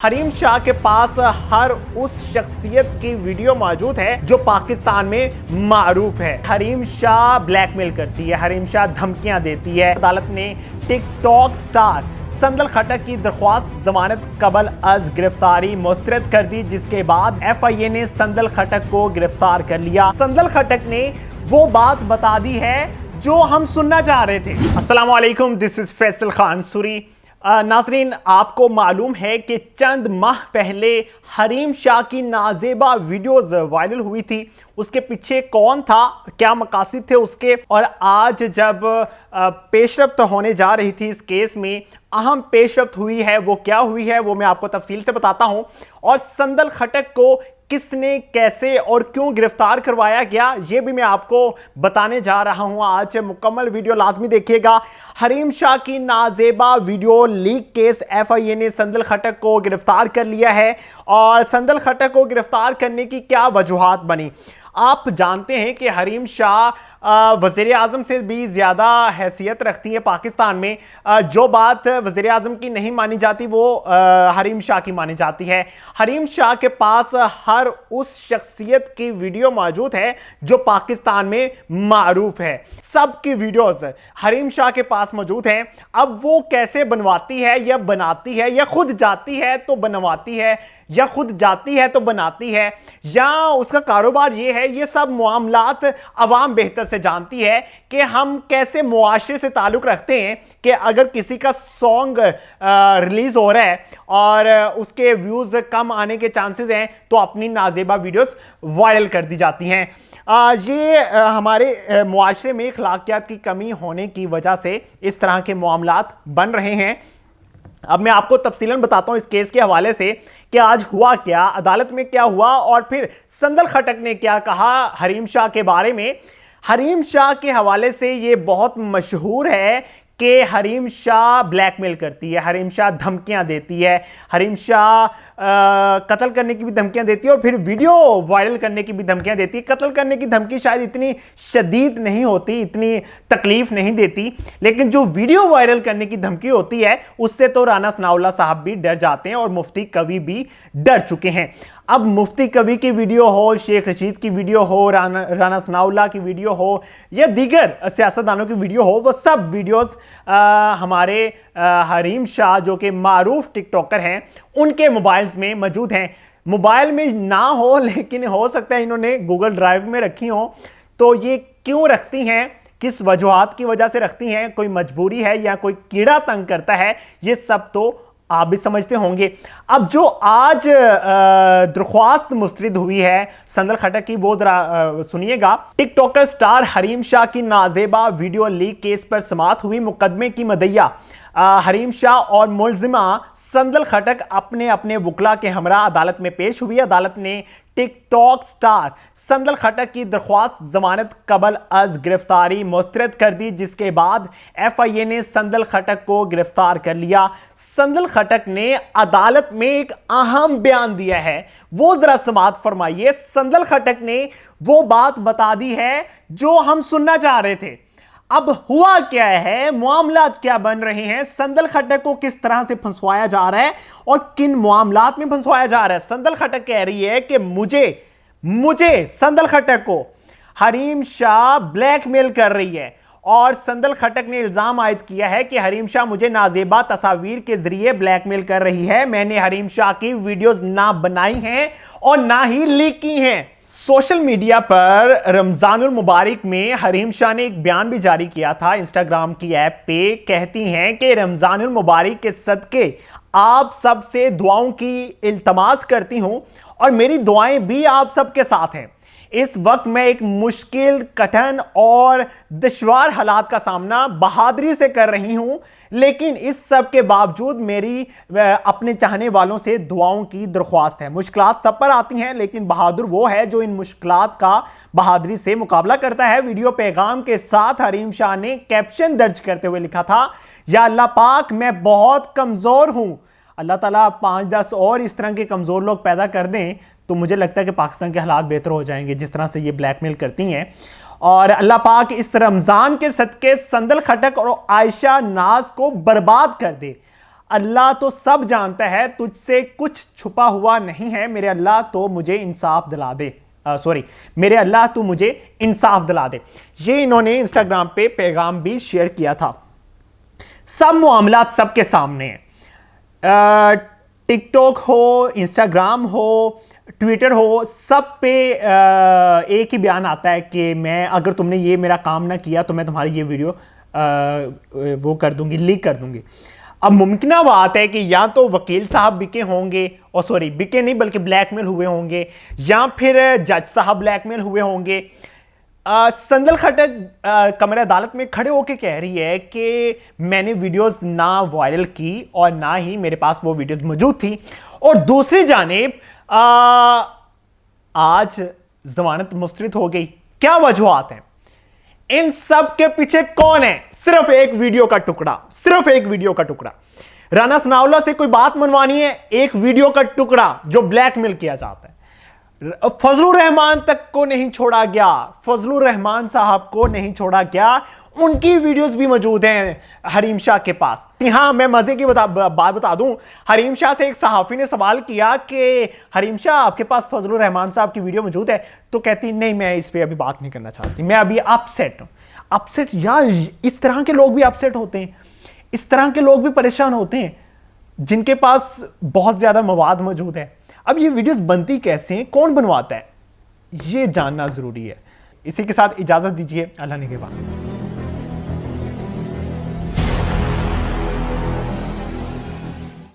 हरीम शाह के पास हर उस शख्सियत की वीडियो मौजूद है जो पाकिस्तान में मारूफ है। हरीम शाह ब्लैकमेल करती है, हरीम शाह धमकियां देती है। अदालत ने टिकटॉक स्टार संदल खटक की दरख्वास्त जमानत कबल अज गिरफ्तारी मुस्तरद कर दी, जिसके बाद FIA ने संदल खटक को गिरफ्तार कर लिया। संदल खटक ने वो बात बता दी है जो हम सुनना चाह रहे थे। अस्सलाम वालेकुम, दिस इज फैसल खान सूरी। नाजरीन, आपको मालूम है कि चंद माह पहले हरीम शाह की नाजेबा वीडियोस वायरल हुई थी। उसके पीछे कौन था, क्या मकासद थे उसके, और आज जब पेशरफ्त होने जा रही थी इस केस में, अहम पेशरफ्त हुई है, वो क्या हुई है वो मैं आपको तफसील से बताता हूं। और संदल खटक को किसने, कैसे और क्यों गिरफ्तार करवाया गया, ये भी मैं आपको बताने जा रहा हूं। आज मुकम्मल वीडियो लाजमी देखिएगा। हरीम शाह की नाजेबा वीडियो लीक केस, FIA ने संदल खटक को गिरफ्तार कर लिया है। और संदल खटक को गिरफ्तार करने की क्या वजूहात बनी। आप जानते हैं कि हरीम शाह वज़ीर आज़म से भी ज़्यादा हैसियत रखती है पाकिस्तान में। जो बात वज़ीर आज़म की नहीं मानी जाती वो हरीम शाह की मानी जाती है। हरीम शाह के पास हर उस शख्सियत की वीडियो मौजूद है जो पाकिस्तान में मारूफ है। सब की वीडियोस हरीम शाह के पास मौजूद हैं। अब वो कैसे बनवाती है या बनाती है, या खुद जाती है तो बनवाती है, या खुद जाती है तो बनाती है, या उसका कारोबार ये है, ये सब मामलात अवाम बेहतर से जानती है कि हम कैसे मुआशरे से ताल्लुक रखते हैं। कि अगर किसी का सॉन्ग रिलीज हो रहा है और उसके व्यूज कम आने के चांसेस हैं तो अपनी नाजेबा वीडियोस वायरल कर दी जाती हैं। ये हमारे मुआशरे में अखलाकियात की कमी होने की वजह से इस तरह के मामलात बन रहे हैं। अब मैं आपको तफसीलन बताता हूं इस केस के हवाले से कि आज हुआ क्या, अदालत में क्या हुआ, और फिर संदल खटक ने क्या कहा हरीम शाह के बारे में। हरीम शाह के हवाले से ये बहुत मशहूर है कि हरीम शाह ब्लैकमेल करती है, हरीम शाह धमकियां देती है, हरीम शाह कत्ल करने की भी धमकियां देती है और फिर वीडियो वायरल करने की भी धमकियां देती है। कत्ल करने की धमकी शायद इतनी शदीद नहीं होती, इतनी तकलीफ नहीं देती, लेकिन जो वीडियो वायरल करने की धमकी होती है उससे तो राना सनाउल्लाह साहब भी डर जाते हैं और मुफ्ती कवी भी डर चुके हैं। अब मुफ्ती कवी की वीडियो हो, शेख रशीद की वीडियो हो, राना सनाउल्लाह की वीडियो हो, या दीगर सियासतदानों की वीडियो हो, वो सब वीडियोस हमारे हरीम शाह जो कि मारूफ टिकटॉकर हैं उनके मोबाइल्स में मौजूद हैं। मोबाइल में ना हो लेकिन हो सकता है इन्होंने गूगल ड्राइव में रखी हो। तो ये क्यों रखती हैं, किस वजूहात की वजह से रखती हैं, कोई मजबूरी है या कोई कीड़ा तंग करता है, ये सब तो आप भी समझते होंगे। अब जो आज दरख्वास्त मुस्तरद हुई है संदल खटक की, वो जरा सुनिएगा। टिकटॉकर स्टार हरीम शाह की नाजेबा वीडियो लीक केस पर समाअत हुई। मुकदमे की मदइया हरीम शाह और मुलजिमा संदल खटक अपने अपने वकला के हमरा अदालत में पेश हुई। अदालत ने टिकटॉक स्टार संदल खटक की दरख्वास्त जमानत कबल अज गिरफ्तारी मुस्तरद कर दी, जिसके बाद FIA ने संदल खटक को गिरफ्तार कर लिया। संदल खटक ने अदालत में एक अहम बयान दिया है, वो जरा समाअत फरमाइए। संदल खटक ने वो बात बता दी है जो हम सुनना चाह रहे थे। अब हुआ क्या है, मामलात क्या बन रहे हैं, संदल खटक को किस तरह से फंसवाया जा रहा है और किन मामलात में फंसवाया जा रहा है। संदल खटक कह रही है कि मुझे संदल खटक को हरीम शाह ब्लैकमेल कर रही है, और संदल खटक ने इल्जाम आयद किया है कि हरीम शाह मुझे नाजेबा तस्वीर के जरिए ब्लैकमेल कर रही है। मैंने हरीम शाह की वीडियोस ना बनाई हैं और ना ही लीक की हैं। सोशल मीडिया पर रमजानुल मुबारक में हरीम शाह ने एक बयान भी जारी किया था इंस्टाग्राम की ऐप पे। कहती हैं कि रमजानुल मुबारक के सदके आप सब से दुआओं की इल्तमास करती हूं और मेरी दुआएं भी आप सबके साथ हैं। इस वक्त मैं एक मुश्किल, कठिन और दुश्वार हालात का सामना बहादुरी से कर रही हूं, लेकिन इस सब के बावजूद मेरी अपने चाहने वालों से दुआओं की दरख्वास्त है। मुश्किलात सब पर आती हैं, लेकिन बहादुर वो है जो इन मुश्किलात का बहादुरी से मुकाबला करता है। वीडियो पैगाम के साथ हरीम शाह ने कैप्शन दर्ज करते हुए लिखा था, या अल्लाह पाक मैं बहुत कमजोर हूं। अल्लाह ताला 5-10 और इस तरह के कमजोर लोग पैदा कर दें तो मुझे लगता है कि पाकिस्तान के हालात बेहतर हो जाएंगे, जिस तरह से ये ब्लैकमेल करती हैं। और अल्लाह पाक इस रमज़ान के सदके संदल खटक और आयशा नाज को बर्बाद कर दे। अल्लाह तो सब जानता है, तुझसे कुछ छुपा हुआ नहीं है, मेरे अल्लाह तो मुझे इंसाफ दिला दे। सॉरी, मेरे अल्लाह तू मुझे इंसाफ दिला दे। ये इन्होंने इंस्टाग्राम पे पैगाम भी शेयर किया था। सब मामला सबके सामने है, टिकटॉक हो, इंस्टाग्राम हो, ट्विटर हो, सब पे एक ही बयान आता है कि मैं, अगर तुमने ये मेरा काम ना किया तो मैं तुम्हारी ये वीडियो वो कर दूंगी, लीक कर दूंगी। अब मुमकिन बात है कि या तो वकील साहब बिके होंगे, और सॉरी बिके नहीं बल्कि ब्लैकमेल हुए होंगे, या फिर जज साहब ब्लैकमेल हुए होंगे। संदल खट्टर कमरे अदालत में खड़े होकर कह रही है कि मैंने वीडियोस ना वायरल की और ना ही मेरे पास वो वीडियोस मौजूद थी। और दूसरी जानिब आज जमानत मुस्तरद हो गई। क्या वजूहात हैं? इन सब के पीछे कौन है? सिर्फ एक वीडियो का टुकड़ा, सिर्फ एक वीडियो का टुकड़ा। राना सनाउल्लाह से कोई बात मनवानी है, एक वीडियो का टुकड़ा जो ब्लैकमेल किया जाता है। फजलुर रहमान तक को नहीं छोड़ा गया, फजलुर रहमान साहब को नहीं छोड़ा गया, उनकी वीडियोस भी मौजूद हैं हरीम शाह के पास। हाँ, मैं मजे की बात बता दूं, हरीम शाह से एक सहाफी ने सवाल किया कि हरीम शाह आपके पास फजलुर रहमान साहब की वीडियो मौजूद है? तो कहती नहीं, मैं इस पर अभी बात नहीं करना चाहती, मैं अभी अपसेट हूं। अपसेट यार, इस तरह के लोग भी अपसेट होते हैं, इस तरह के लोग भी परेशान होते हैं जिनके पास बहुत ज्यादा मवाद मौजूद है। अब ये वीडियोस बनती कैसे हैं, कौन बनवाता है, ये जानना जरूरी है। इसी के साथ इजाजत दीजिए, अल्लाह ने के बाद।